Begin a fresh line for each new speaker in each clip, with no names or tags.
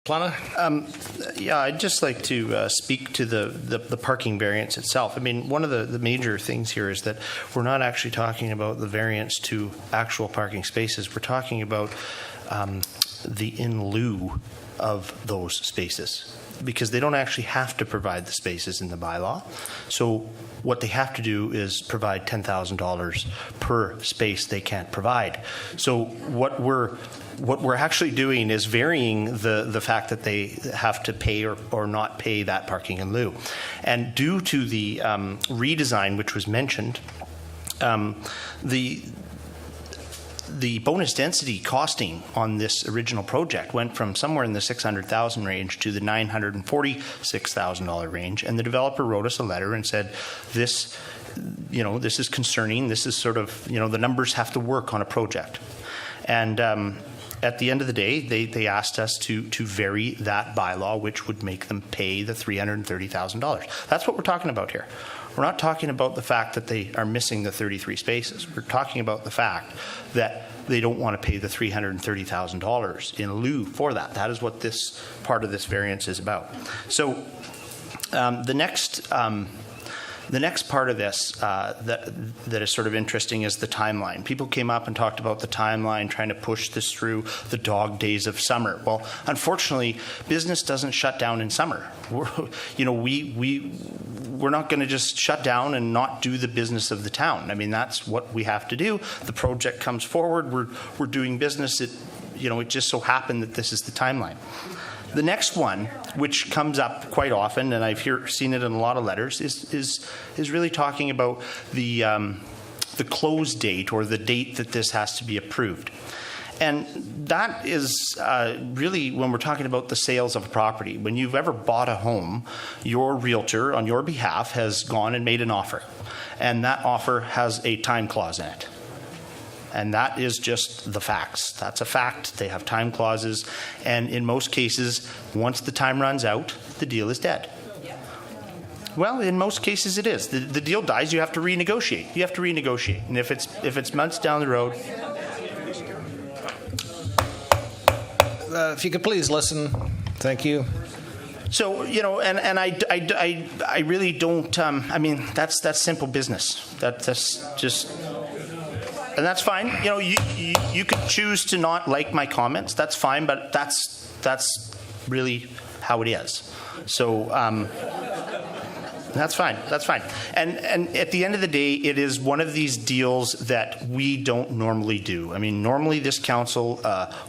Planner?
Yeah, I'd just like to speak to the parking variance itself. I mean, one of the major things here is that we're not actually talking about the variance to actual parking spaces. We're talking about the in lieu of those spaces, because they don't actually have to provide the spaces in the bylaw. So what they have to do is provide $10,000 per space they can't provide. So what we're actually doing is varying the fact that they have to pay or not pay that parking in lieu. And due to the redesign, which was mentioned, the bonus density costing on this original project went from somewhere in the $600,000 range to the $946,000 range, and the developer wrote us a letter and said, this is concerning. This is sort of, the numbers have to work on a project. And at the end of the day, they asked us to vary that bylaw, which would make them pay the $330,000. That's what we're talking about here. We're not talking about the fact that they are missing the 33 spaces. We're talking about the fact that they don't want to pay the $330,000 in lieu for that. That is what this part of this variance is about. So the next part of this that is sort of interesting is the timeline. People came up and talked about the timeline, trying to push this through the dog days of summer. Well, unfortunately, business doesn't shut down in summer. We're not going to just shut down and not do the business of the town. I mean, that's what we have to do. The project comes forward. We're doing business. It just so happened that this is the timeline. The next one, which comes up quite often, and I've seen it in a lot of letters, is really talking about the close date, or the date that this has to be approved. And that is really when we're talking about the sales of a property. When you've ever bought a home, your realtor on your behalf has gone and made an offer, and that offer has a time clause in it. And that is just the facts. That's a fact. They have time clauses. And in most cases, once the time runs out, the deal is dead. Well, in most cases it is. The deal dies, you have to renegotiate. You have to renegotiate. And if it's months down the road...
If you could please listen. Thank you.
So, and I really don't... that's simple business. That's just... And that's fine. You could choose to not like my comments. That's fine, but that's really how it is. So that's fine. That's fine. And at the end of the day, it is one of these deals that we don't normally do. I mean, normally this council,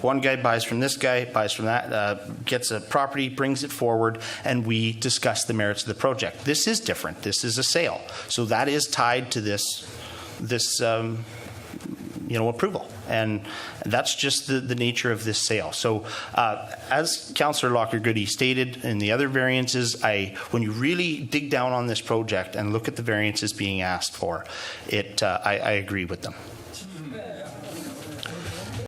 one guy buys from this guy, buys from that, gets a property, brings it forward, and we discuss the merits of the project. This is different. This is a sale. So that is tied to this approval. And that's just the nature of this sale. So as Councillor Locker-Goody stated in the other variances, when you really dig down on this project and look at the variances being asked for, I agree with them.